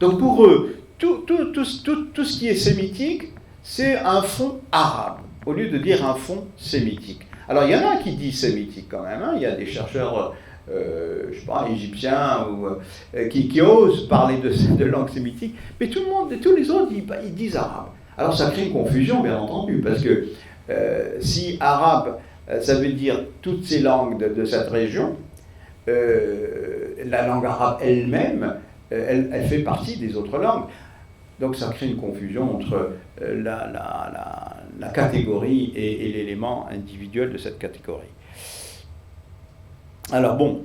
Donc pour eux, tout ce qui est sémitique, c'est un fond arabe, au lieu de dire un fond sémitique. Alors il y en a qui disent sémitique quand même, hein. Il y a des chercheurs, je sais pas, égyptiens, qui osent parler de langue sémitique, mais tout le monde, tous les autres, ils disent arabe. Alors ça crée une confusion, bien entendu, parce que si arabe, ça veut dire toutes ces langues de cette région, la langue arabe elle-même, elle fait partie des autres langues. Donc ça crée une confusion entre la catégorie et l'élément individuel de cette catégorie. Alors bon,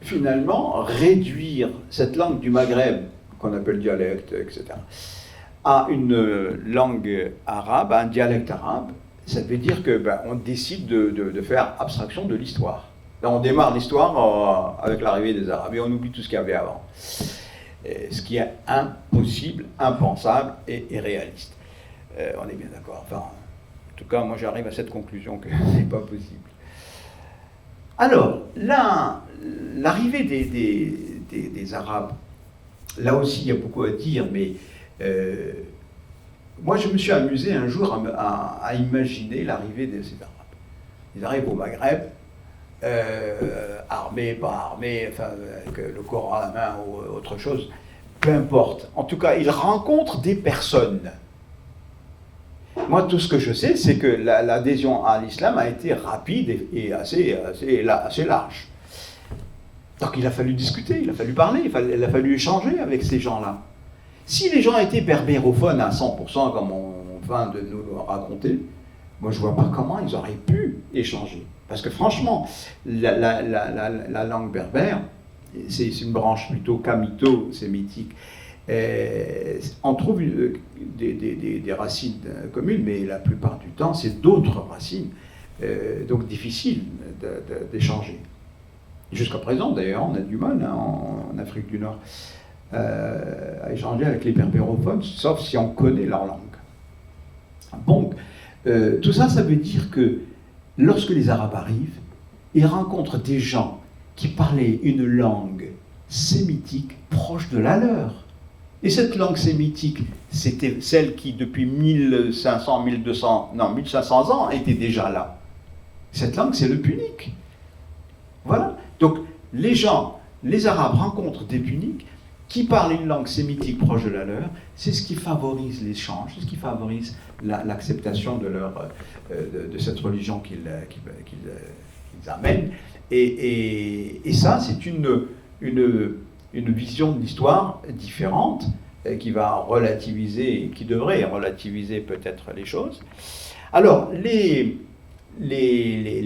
finalement, réduire cette langue du Maghreb, qu'on appelle dialecte, etc., à une langue arabe, à un dialecte arabe, ça veut dire que on décide de faire abstraction de l'histoire. Là, on démarre l'histoire avec l'arrivée des Arabes et on oublie tout ce qu'il y avait avant. Ce qui est impossible, impensable et irréaliste. On est bien d'accord. Enfin, en tout cas, moi j'arrive à cette conclusion que ce n'est pas possible. Alors, là, l'arrivée des Arabes, là aussi il y a beaucoup à dire, mais moi je me suis amusé un jour à imaginer l'arrivée de ces Arabes. Ils arrivent au Maghreb, armés, pas armés, enfin, avec le Coran à la main ou autre chose, peu importe. En tout cas, ils rencontrent des personnes. Moi, tout ce que je sais, c'est que l'adhésion à l'islam a été rapide et assez large. Donc il a fallu discuter, il a fallu parler, il a fallu échanger avec ces gens-là. Si les gens étaient berbérophones à 100%, comme on vient de nous le raconter, moi je ne vois pas comment ils auraient pu échanger. Parce que franchement, la langue berbère, c'est une branche plutôt camito-sémitique. On trouve des racines communes, mais la plupart du temps, c'est d'autres racines, donc difficiles d'échanger. Jusqu'à présent, d'ailleurs, on a du mal en Afrique du Nord à échanger avec les berbérophones, sauf si on connaît leur langue. Donc, tout ça, ça veut dire que lorsque les Arabes arrivent, ils rencontrent des gens qui parlaient une langue sémitique proche de la leur. Et cette langue sémitique, c'était celle qui, depuis 1500 ans, était déjà là. Cette langue, c'est le punique. Voilà. Donc, les Arabes rencontrent des puniques qui parlent une langue sémitique proche de la leur. C'est ce qui favorise l'échange, c'est ce qui favorise l'acceptation de cette religion qu'ils amènent. Et ça, c'est une vision de l'histoire différente qui va relativiser, qui devrait relativiser peut-être les choses. Alors, les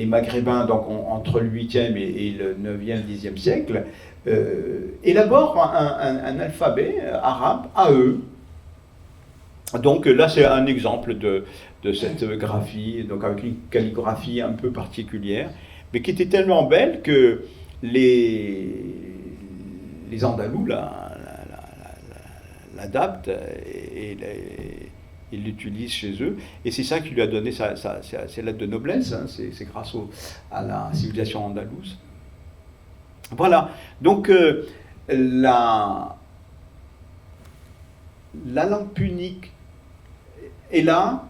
Maghrébins, donc entre le 8e et le 9e, 10e siècle, élaborent un alphabet arabe à eux. Donc là, c'est un exemple de cette graphie, donc avec une calligraphie un peu particulière, mais qui était tellement belle que les Andalous l'adaptent et l'utilisent chez eux. Et c'est ça qui lui a donné ses lettres de noblesse, hein, c'est grâce à la civilisation andalouse. Voilà, donc la langue punique est là,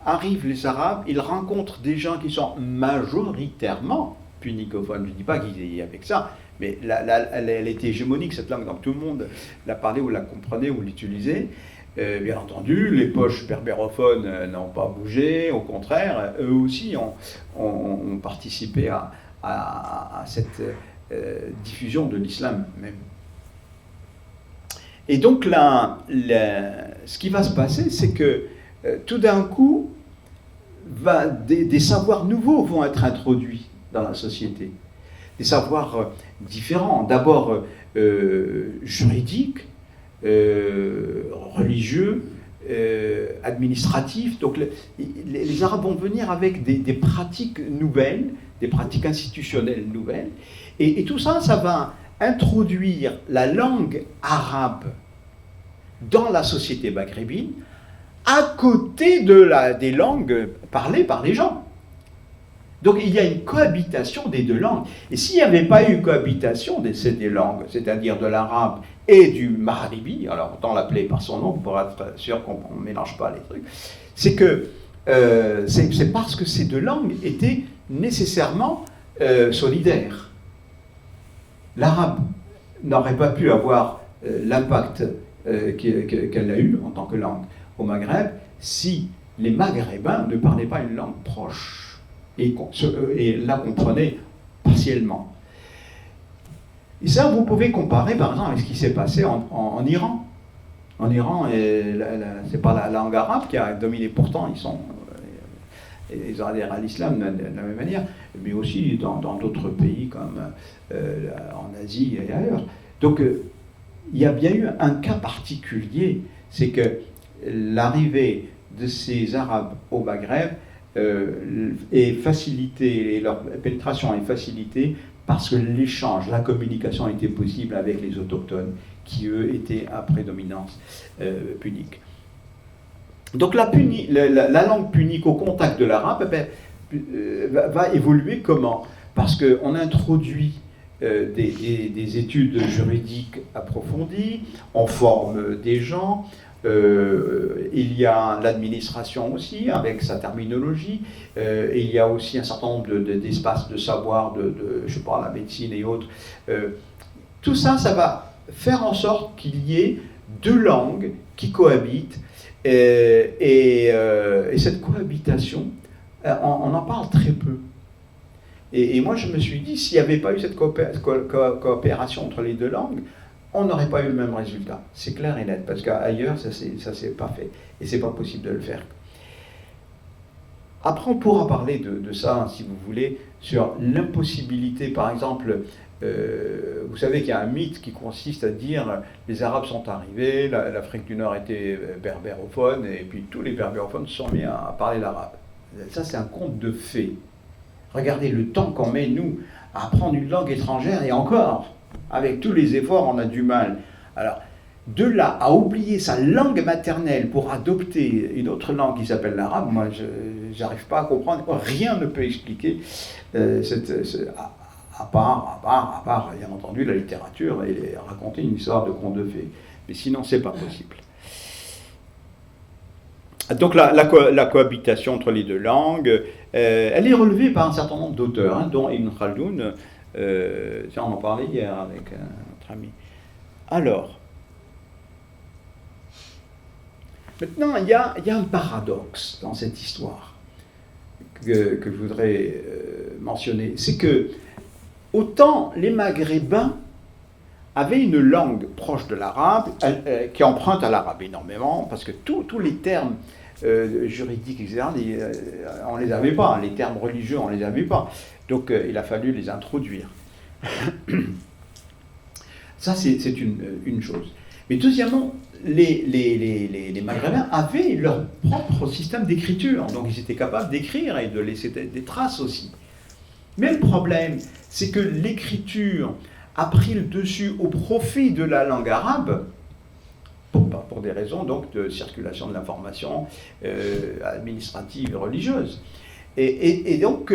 arrivent les Arabes, ils rencontrent des gens qui sont majoritairement punicophones. Je ne dis pas qu'ils y avec ça, mais elle était hégémonique, cette langue, donc tout le monde la parlait ou la comprenait ou l'utilisait. Bien entendu, les poches berbérophones n'ont pas bougé, au contraire, eux aussi ont participé à cette diffusion de l'islam même. Et donc ce qui va se passer, c'est que tout d'un coup, des savoirs nouveaux vont être introduits dans la société. Des savoirs différents, d'abord juridiques, religieux, administratifs. Donc les Arabes vont venir avec des pratiques nouvelles, des pratiques institutionnelles nouvelles. Et tout ça, ça va introduire la langue arabe dans la société maghrébine à côté des langues parlées par les gens. Donc il y a une cohabitation des deux langues. Et s'il n'y avait pas eu cohabitation de ces deux langues, c'est-à-dire de l'arabe et du maghribi, alors autant l'appeler par son nom pour être sûr qu'on ne mélange pas les trucs, c'est que c'est parce que ces deux langues étaient nécessairement solidaires. L'arabe n'aurait pas pu avoir l'impact qu'elle a eu en tant que langue au Maghreb si les Maghrébins ne parlaient pas une langue proche et la comprenaient partiellement. Et ça, vous pouvez comparer par exemple avec ce qui s'est passé en Iran. En Iran, c'est pas la langue arabe qui a dominé, pourtant ils ont adhéré à l'islam de la même manière, mais aussi dans d'autres pays comme en Asie et ailleurs. Donc il y a bien eu un cas particulier, c'est que l'arrivée de ces Arabes au Maghreb est facilitée, et leur pénétration est facilitée parce que l'échange, la communication était possible avec les autochtones qui, eux, étaient à prédominance punique. Donc la langue punique au contact de l'arabe va évoluer comment? Parce qu'on introduit des études juridiques approfondies, on forme des gens, il y a l'administration aussi avec sa terminologie, il y a aussi un certain nombre d'espaces de savoir, je sais pas, la médecine et autres. Tout ça, ça va faire en sorte qu'il y ait deux langues qui cohabitent, et cette cohabitation, on en parle très peu. Et moi, je me suis dit, s'il n'y avait pas eu cette coopération entre les deux langues, on n'aurait pas eu le même résultat. C'est clair et net, parce qu'ailleurs, ça ne s'est pas fait. Et ce n'est pas possible de le faire. Après, on pourra parler de ça, si vous voulez, sur l'impossibilité, par exemple, vous savez qu'il y a un mythe qui consiste à dire les Arabes sont arrivés, l'Afrique du Nord était berbérophone, et puis tous les berbérophones se sont mis à parler l'arabe. Ça, c'est un conte de fées. Regardez le temps qu'on met, nous, à apprendre une langue étrangère, et encore, avec tous les efforts, on a du mal. Alors, de là à oublier sa langue maternelle pour adopter une autre langue qui s'appelle l'arabe, moi, je n'arrive pas à comprendre. Rien ne peut expliquer à part, bien entendu, la littérature et raconter une histoire de conte de fées. Mais sinon, c'est pas possible. Donc la cohabitation entre les deux langues, elle est relevée par un certain nombre d'auteurs, dont Ibn Khaldoun, on en parlait hier avec notre ami. Alors, maintenant, il y a un paradoxe dans cette histoire que je voudrais mentionner. C'est que, autant les Maghrébins avaient une langue proche de l'arabe, qui emprunte à l'arabe énormément, parce que tous les termes juridiques, etc., on ne les avait pas, les termes religieux, on ne les avait pas. Donc il a fallu les introduire. Ça, c'est une chose. Mais deuxièmement, les Maghrébins avaient leur propre système d'écriture, donc ils étaient capables d'écrire et de laisser des traces aussi. Mais le problème, c'est que l'écriture a pris le dessus au profit de la langue arabe, pour des raisons donc de circulation de l'information administrative et religieuse. Et donc,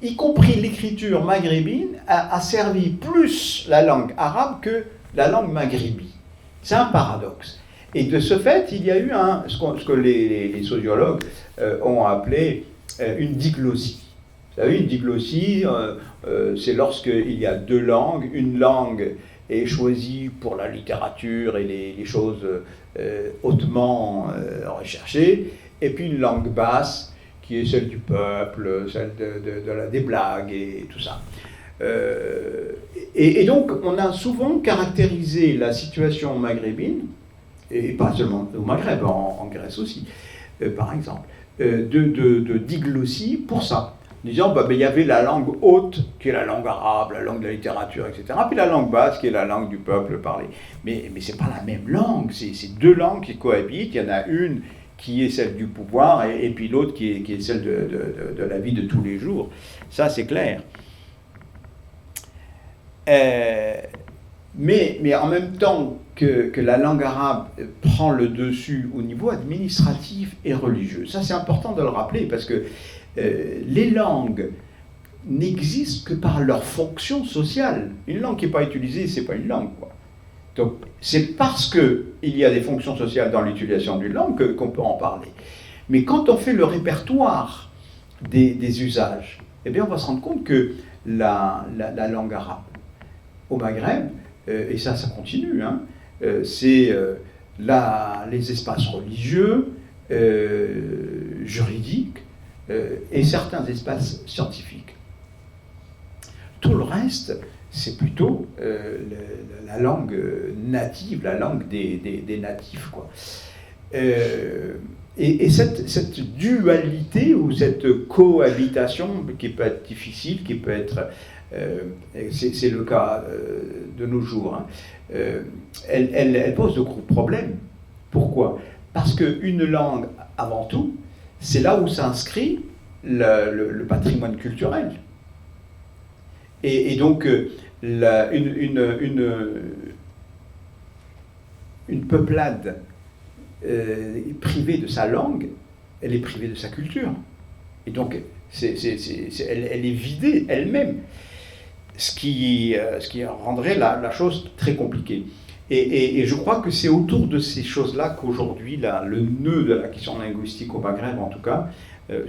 y compris l'écriture maghrébine a servi plus la langue arabe que la langue maghribi. C'est un paradoxe. Et de ce fait, il y a eu ce que les sociologues ont appelé une diglossie. Vous savez, une diglossie, c'est lorsqu'il y a deux langues, une langue est choisie pour la littérature et les choses hautement recherchées, et puis une langue basse qui est celle du peuple, celle des blagues et tout ça. Et donc, on a souvent caractérisé la situation maghrébine, et pas seulement au Maghreb, en Grèce aussi, par exemple, de diglossie pour ça. Disant, il y avait la langue haute, qui est la langue arabe, la langue de la littérature, etc., puis la langue basse, qui est la langue du peuple parlé. Mais ce n'est pas la même langue, c'est deux langues qui cohabitent. Il y en a une qui est celle du pouvoir, et puis l'autre qui est celle de la vie de tous les jours. Ça, c'est clair. Mais en même temps que la langue arabe prend le dessus au niveau administratif et religieux. Ça, c'est important de le rappeler parce que les langues n'existent que par leur fonction sociale. Une langue qui n'est pas utilisée, c'est pas une langue, quoi. Donc, c'est parce qu'il y a des fonctions sociales dans l'utilisation d'une langue qu'on peut en parler. Mais quand on fait le répertoire des usages, eh bien, on va se rendre compte que la langue arabe au Maghreb, et ça continue, hein, c'est les espaces religieux, juridiques, et certains espaces scientifiques. Tout le reste, c'est plutôt la langue native, la langue des natifs, quoi. Et cette dualité ou cette cohabitation qui peut être difficile, qui peut être, c'est le cas de nos jours, hein, elle pose de gros problèmes. Pourquoi ? Parce qu'une langue, avant tout, c'est là où s'inscrit le patrimoine culturel. Et donc, une peuplade privée de sa langue, elle est privée de sa culture. Et donc, elle est vidée elle-même, ce qui rendrait la chose très compliquée. Et je crois que c'est autour de ces choses-là qu'aujourd'hui, le nœud de la question linguistique au Maghreb, en tout cas,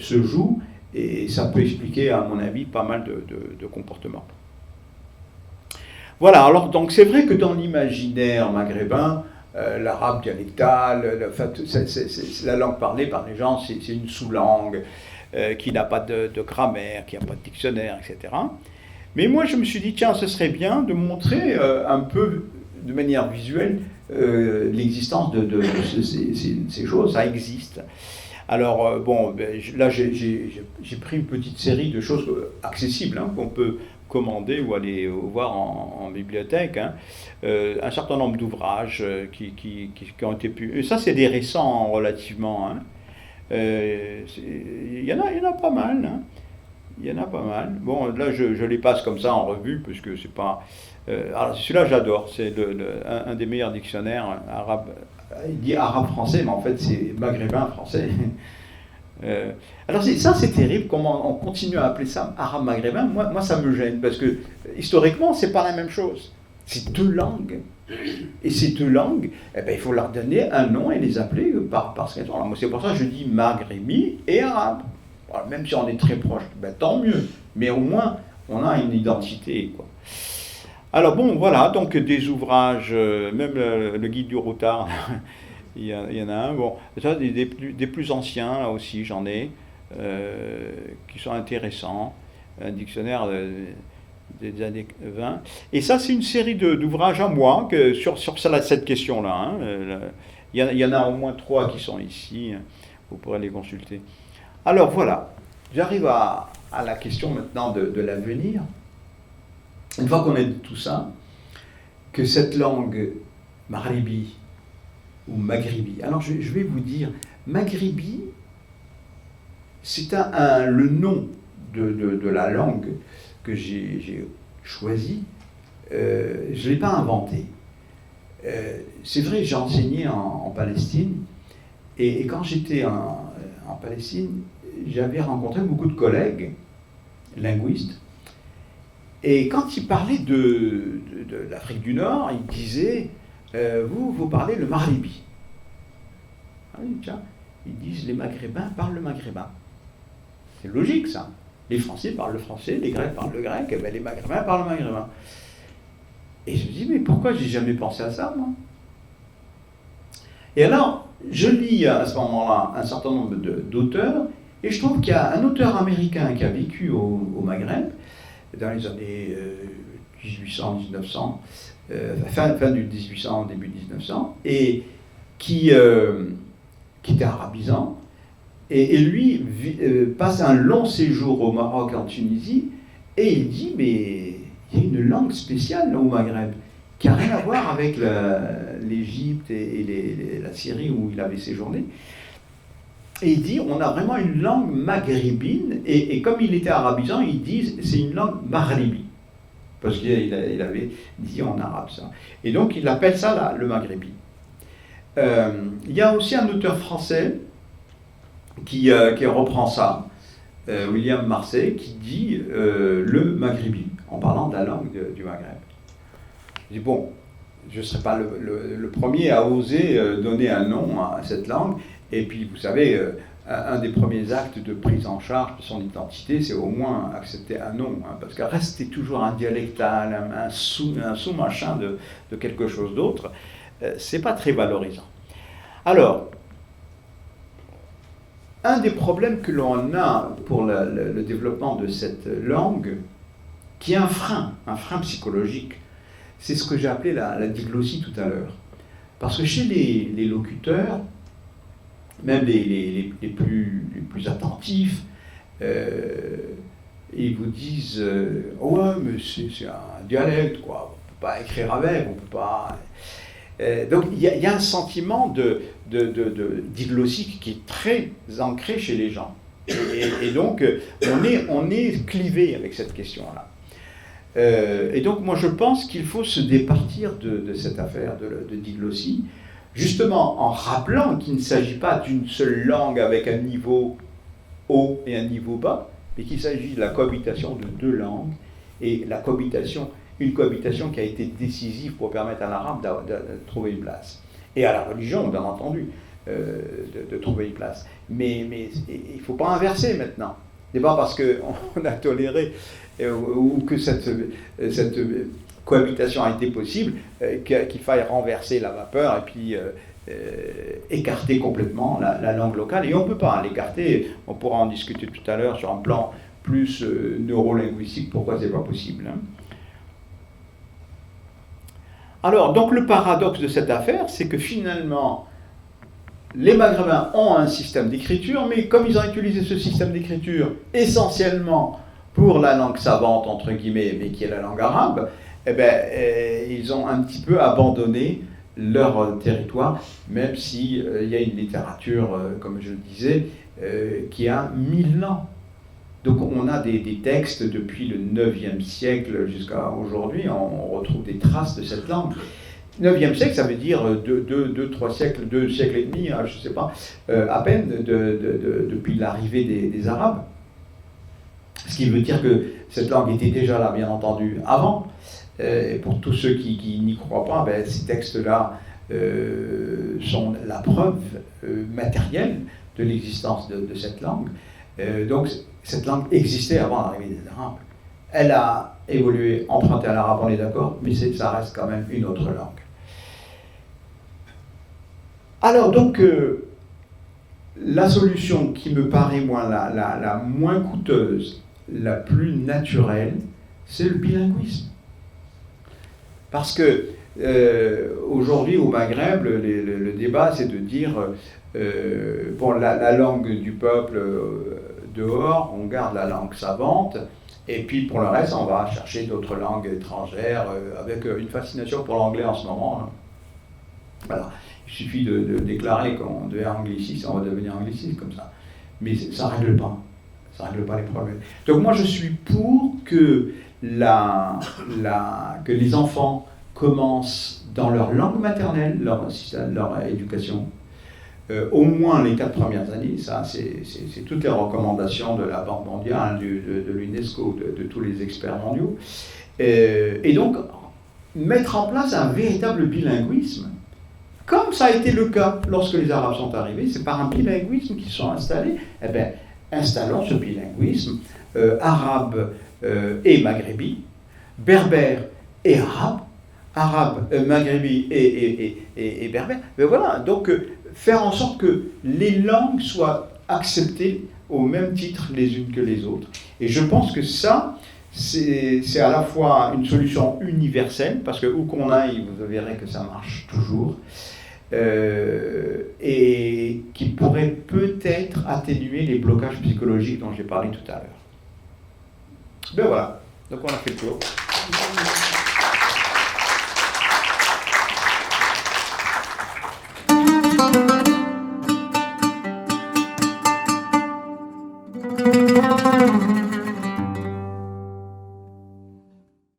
se joue, et ça peut expliquer, à mon avis, pas mal de comportements. Voilà, alors donc c'est vrai que dans l'imaginaire maghrébin, l'arabe dialectal, la langue parlée par les gens, c'est une sous-langue qui n'a pas de grammaire, qui n'a pas de dictionnaire, etc. Mais moi, je me suis dit, tiens, ce serait bien de montrer un peu, de manière visuelle, l'existence de ces choses. Ça existe. Alors, là, j'ai pris une petite série de choses accessibles, hein, qu'on peut commander ou aller voir en bibliothèque, hein. Un certain nombre d'ouvrages qui ont été publiés. Ça, c'est des récents relativement. Hein. Il y en a pas mal. Hein. Il y en a pas mal. Bon, là, je les passe comme ça en revue, parce que c'est pas... alors, celui-là, j'adore. C'est un des meilleurs dictionnaires arabes. Il dit arabe-français, mais en fait, c'est maghrébin-français. Alors ça, c'est terrible, comment on continue à appeler ça arabe-maghrébin. Moi, ça me gêne, parce que historiquement, c'est pas la même chose. C'est deux langues. Et ces deux langues, eh ben, il faut leur donner un nom et les appeler par ce qu'elles sont. Alors, moi, c'est pour ça que je dis maghrébi et arabe. Alors, même si on est très proches, ben, tant mieux. Mais au moins, on a une identité, quoi. Alors bon, voilà, donc des ouvrages, même le guide du routard, il y en a un. Bon, ça, des plus anciens, là aussi, j'en ai, qui sont intéressants. Un dictionnaire des années 20. Et ça, c'est une série d'ouvrages à moi sur cette question-là. Hein. Il y en a au moins 3 qui sont ici. Vous pourrez les consulter. Alors voilà, j'arrive à la question maintenant de l'avenir. Une fois qu'on a dit tout ça, que cette langue maghribi ou maghribi, alors je vais vous dire, maghribi, c'est le nom de la langue que j'ai choisi. Je ne l'ai pas inventé. C'est vrai, j'ai enseigné en Palestine, et quand j'étais en Palestine, j'avais rencontré beaucoup de collègues linguistes. Et quand ils parlaient de l'Afrique du Nord, ils disaient vous parlez le maghribi. Ah oui, tiens, ils disent les Maghrébins parlent le maghrébin. C'est logique, ça. Les Français parlent le français, les Grecs parlent le grec, et bien les Maghrébins parlent le maghrébin. Et je me dis, mais pourquoi j'ai jamais pensé à ça, moi ? Et alors, je lis à ce moment-là un certain nombre d'auteurs, et je trouve qu'il y a un auteur américain qui a vécu au Maghreb, dans les années 1800-1900, fin du 1800, début 1900, et qui était arabisant, et lui passe un long séjour au Maroc et en Tunisie, et il dit, mais il y a une langue spéciale au Maghreb, qui n'a rien à voir avec l'Égypte et la Syrie où il avait séjourné. Et il dit, on a vraiment une langue maghrébine, et comme il était arabisant, ils disent, c'est une langue maghribi. parce qu'il avait dit en arabe ça. Et donc il appelle ça là, le maghrébi. Il y a aussi un auteur français qui reprend ça, William Marsay, qui dit le maghrébi, en parlant de la langue du Maghreb. Je dis bon, je ne serai pas le premier à oser donner un nom à cette langue, et puis vous savez, un des premiers actes de prise en charge de son identité, c'est au moins accepter un nom, hein, parce que rester toujours un dialectal, un sous-machin de quelque chose d'autre, c'est pas très valorisant. Alors, un des problèmes que l'on a pour le développement de cette langue, qui est un frein psychologique, c'est ce que j'ai appelé la diglossie tout à l'heure. Parce que chez les locuteurs, même les plus attentifs, ils vous disent ouais, mais c'est un dialecte, quoi. On ne peut pas écrire avec, on peut pas. Donc il y a un sentiment de diglossie qui est très ancré chez les gens. Et donc on est clivé avec cette question-là. Et donc moi je pense qu'il faut se départir de cette affaire de diglossie, justement en rappelant qu'il ne s'agit pas d'une seule langue avec un niveau haut et un niveau bas, mais qu'il s'agit de la cohabitation de deux langues, et une cohabitation qui a été décisive pour permettre à l'arabe de trouver une place. Et à la religion, bien entendu, de trouver une place. Mais il ne faut pas inverser maintenant. C'est pas parce qu'on a toléré ou que cette cohabitation a été possible qu'il faille renverser la vapeur et puis écarter complètement la langue locale. Et on ne peut pas l'écarter. On pourra en discuter tout à l'heure sur un plan plus neurolinguistique, pourquoi ce n'est pas possible. Hein. Alors, donc le paradoxe de cette affaire, c'est que finalement, les Maghrébins ont un système d'écriture, mais comme ils ont utilisé ce système d'écriture essentiellement pour la langue savante, entre guillemets, mais qui est la langue arabe, ils ont un petit peu abandonné leur territoire, même s'il y a une littérature, comme je le disais, qui a 1000 ans. Donc on a des textes depuis le 9e siècle jusqu'à aujourd'hui, on retrouve des traces de cette langue. 9e siècle, ça veut dire 2 siècles et demi, je ne sais pas, à peine depuis l'arrivée des Arabes. Ce qui veut dire que cette langue était déjà là, bien entendu, avant. Et pour tous ceux qui n'y croient pas, ces textes-là sont la preuve matérielle de l'existence de cette langue. Donc cette langue existait avant l'arrivée des Arabes. Elle a évolué, empruntée à l'arabe, on est d'accord, mais ça reste quand même une autre langue. Alors donc, la solution qui me paraît moi la moins coûteuse, la plus naturelle, c'est le bilinguisme. Parce que aujourd'hui au Maghreb, le débat c'est de dire bon, la langue du peuple dehors, on garde la langue savante, et puis pour le reste on va chercher d'autres langues étrangères avec une fascination pour l'anglais en ce moment. Hein. Voilà. Il suffit de déclarer qu'on devient angliciste, on va devenir angliciste comme ça. Mais ça ne règle pas. Ça ne règle pas les problèmes. Donc moi je suis pour que que les enfants commencent dans leur langue maternelle, leur éducation, au moins les 4 premières années. Ça, c'est toutes les recommandations de la Banque mondiale, de l'UNESCO, de tous les experts mondiaux. Et donc, mettre en place un véritable bilinguisme, comme ça a été le cas lorsque les Arabes sont arrivés, c'est par un bilinguisme qu'ils sont installés. Eh bien, installons ce bilinguisme arabe et maghrébi, berbère et arabe, maghrébi et berbère. Mais voilà, donc faire en sorte que les langues soient acceptées au même titre les unes que les autres. Et je pense que ça, c'est à la fois une solution universelle, parce que où qu'on aille, vous verrez que ça marche toujours, et qui pourrait peut-être atténuer les blocages psychologiques dont j'ai parlé tout à l'heure. Ben voilà, donc on a fait le tour.